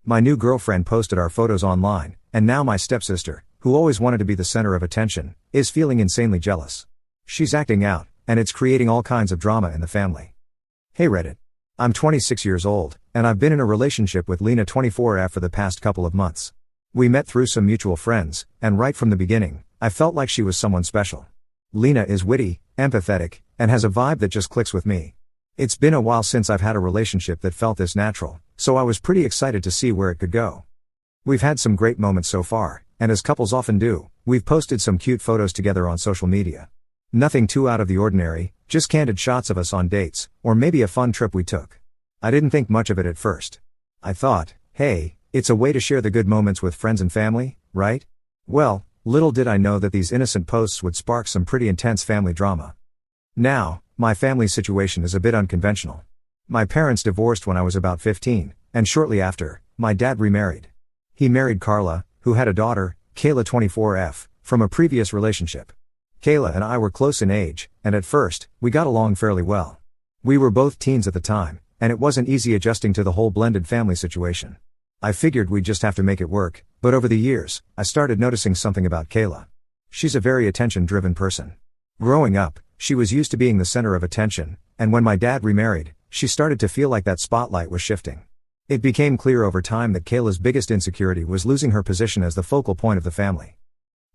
My new girlfriend posted our photos online, and now my stepsister, who always wanted to be the center of attention, is feeling insanely jealous. She's acting out, and it's creating all kinds of drama in the family. Hey Reddit. I'm 26 years old, and I've been in a relationship with Lena 24F for the past couple of months. We met through some mutual friends, and right from the beginning, I felt like she was someone special. Lena is witty, empathetic, and has a vibe that just clicks with me. It's been a while since I've had a relationship that felt this natural, so I was pretty excited to see where it could go. We've had some great moments so far, and as couples often do, we've posted some cute photos together on social media. Nothing too out of the ordinary, just candid shots of us on dates, or maybe a fun trip we took. I didn't think much of it at first. I thought, hey, it's a way to share the good moments with friends and family, right? Well, little did I know that these innocent posts would spark some pretty intense family drama. Now, my family situation is a bit unconventional. My parents divorced when I was about 15, and shortly after, my dad remarried. He married Carla, who had a daughter, Kayla 24F, from a previous relationship. Kayla and I were close in age, and at first, we got along fairly well. We were both teens at the time, and it wasn't easy adjusting to the whole blended family situation. I figured we'd just have to make it work, but over the years, I started noticing something about Kayla. She's a very attention-driven person. Growing up, she was used to being the center of attention, and when my dad remarried, she started to feel like that spotlight was shifting. It became clear over time that Kayla's biggest insecurity was losing her position as the focal point of the family.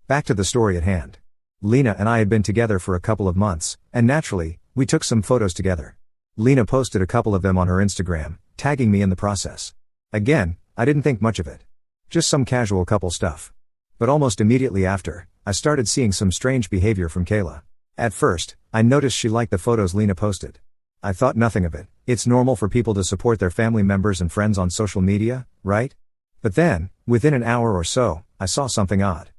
Back to the story at hand. Lena and I had been together for a couple of months, and naturally, we took some photos together. Lena posted a couple of them on her Instagram, tagging me in the process. Again, I didn't think much of it. Just some casual couple stuff. But almost immediately after, I started seeing some strange behavior from Kayla. At first, I noticed she liked the photos Lena posted. I thought nothing of it. It's normal for people to support their family members and friends on social media, right? But then, within an hour or so, I saw something odd.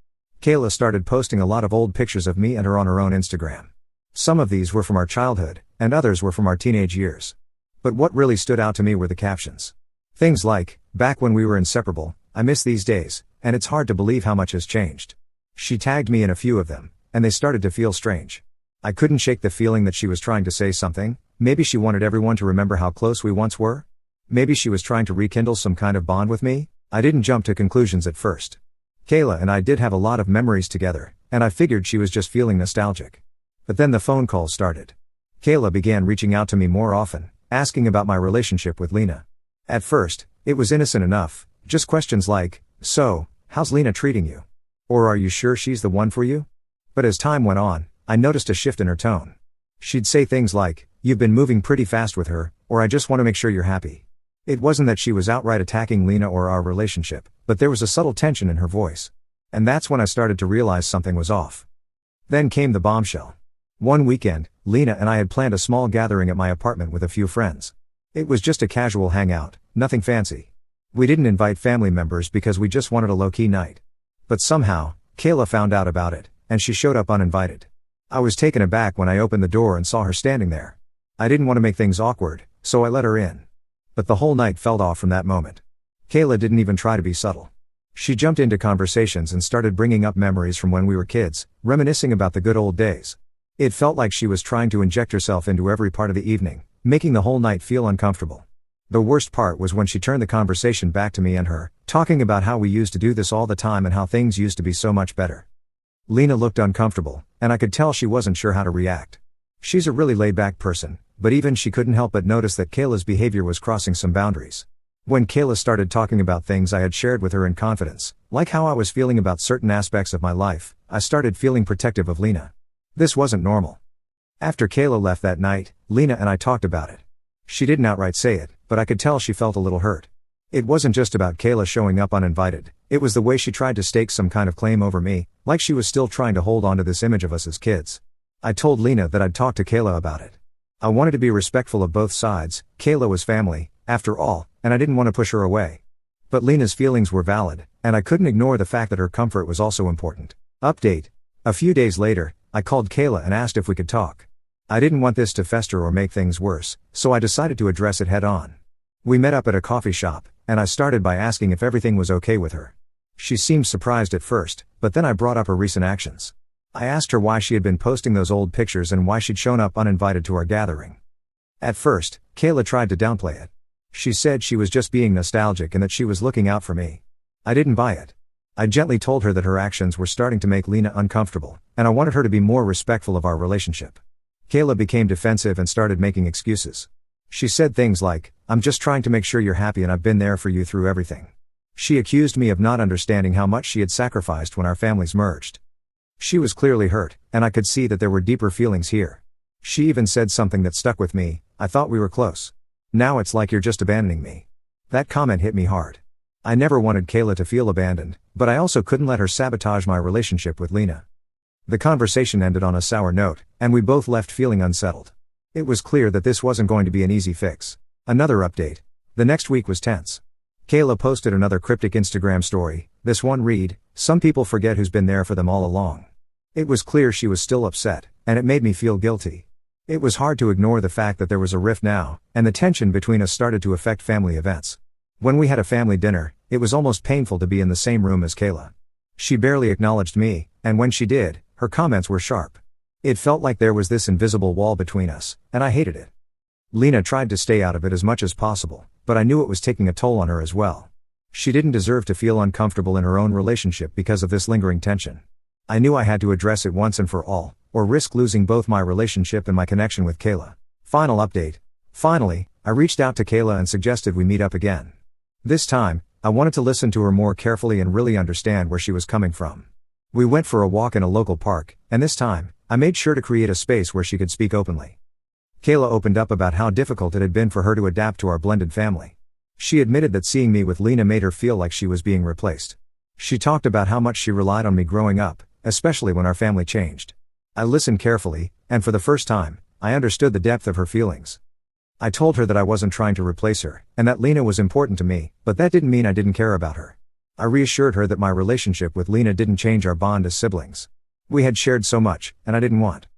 Kayla started posting a lot of old pictures of me and her on her own Instagram. Some of these were from our childhood, and others were from our teenage years. But what really stood out to me were the captions. Things like, back when we were inseparable, I miss these days, and it's hard to believe how much has changed. She tagged me in a few of them, and they started to feel strange. I couldn't shake the feeling that she was trying to say something. Maybe she wanted everyone to remember how close we once were? Maybe she was trying to rekindle some kind of bond with me? I didn't jump to conclusions at first. Kayla and I did have a lot of memories together, and I figured she was just feeling nostalgic. But then the phone calls started. Kayla began reaching out to me more often, asking about my relationship with Lena. At first, it was innocent enough, just questions like, so, how's Lena treating you? Or are you sure she's the one for you? But as time went on, I noticed a shift in her tone. She'd say things like, you've been moving pretty fast with her, or I just want to make sure you're happy. It wasn't that she was outright attacking Lena or our relationship, but there was a subtle tension in her voice. And that's when I started to realize something was off. Then came the bombshell. One weekend, Lena and I had planned a small gathering at my apartment with a few friends. It was just a casual hangout, nothing fancy. We didn't invite family members because we just wanted a low-key night. But somehow, Kayla found out about it, and she showed up uninvited. I was taken aback when I opened the door and saw her standing there. I didn't want to make things awkward, so I let her in. But the whole night felt off from that moment. Kayla didn't even try to be subtle. She jumped into conversations and started bringing up memories from when we were kids, reminiscing about the good old days. It felt like she was trying to inject herself into every part of the evening, making the whole night feel uncomfortable. The worst part was when she turned the conversation back to me and her, talking about how we used to do this all the time and how things used to be so much better. Lena looked uncomfortable, and I could tell she wasn't sure how to react. She's a really laid-back person, but even she couldn't help but notice that Kayla's behavior was crossing some boundaries. When Kayla started talking about things I had shared with her in confidence, like how I was feeling about certain aspects of my life, I started feeling protective of Lena. This wasn't normal. After Kayla left that night, Lena and I talked about it. She didn't outright say it, but I could tell she felt a little hurt. It wasn't just about Kayla showing up uninvited, it was the way she tried to stake some kind of claim over me, like she was still trying to hold on to this image of us as kids. I told Lena that I'd talk to Kayla about it. I wanted to be respectful of both sides. Kayla was family, after all, and I didn't want to push her away. But Lena's feelings were valid, and I couldn't ignore the fact that her comfort was also important. Update. A few days later, I called Kayla and asked if we could talk. I didn't want this to fester or make things worse, so I decided to address it head on. We met up at a coffee shop, and I started by asking if everything was okay with her. She seemed surprised at first, but then I brought up her recent actions. I asked her why she had been posting those old pictures and why she'd shown up uninvited to our gathering. At first, Kayla tried to downplay it. She said she was just being nostalgic and that she was looking out for me. I didn't buy it. I gently told her that her actions were starting to make Lena uncomfortable, and I wanted her to be more respectful of our relationship. Kayla became defensive and started making excuses. She said things like, "I'm just trying to make sure you're happy and I've been there for you through everything." She accused me of not understanding how much she had sacrificed when our families merged. She was clearly hurt, and I could see that there were deeper feelings here. She even said something that stuck with me: "I thought we were close. Now it's like you're just abandoning me." That comment hit me hard. I never wanted Kayla to feel abandoned, but I also couldn't let her sabotage my relationship with Lena. The conversation ended on a sour note, and we both left feeling unsettled. It was clear that this wasn't going to be an easy fix. Another update. The next week was tense. Kayla posted another cryptic Instagram story. This one read, "Some people forget who's been there for them all along." It was clear she was still upset, and it made me feel guilty. It was hard to ignore the fact that there was a rift now, and the tension between us started to affect family events. When we had a family dinner, it was almost painful to be in the same room as Kayla. She barely acknowledged me, and when she did, her comments were sharp. It felt like there was this invisible wall between us, and I hated it. Lena tried to stay out of it as much as possible, but I knew it was taking a toll on her as well. She didn't deserve to feel uncomfortable in her own relationship because of this lingering tension. I knew I had to address it once and for all, or risk losing both my relationship and my connection with Kayla. Final update. Finally, I reached out to Kayla and suggested we meet up again. This time, I wanted to listen to her more carefully and really understand where she was coming from. We went for a walk in a local park, and this time, I made sure to create a space where she could speak openly. Kayla opened up about how difficult it had been for her to adapt to our blended family. She admitted that seeing me with Lena made her feel like she was being replaced. She talked about how much she relied on me growing up, especially when our family changed. I listened carefully, and for the first time, I understood the depth of her feelings. I told her that I wasn't trying to replace her, and that Lena was important to me, but that didn't mean I didn't care about her. I reassured her that my relationship with Lena didn't change our bond as siblings. We had shared so much, and I didn't want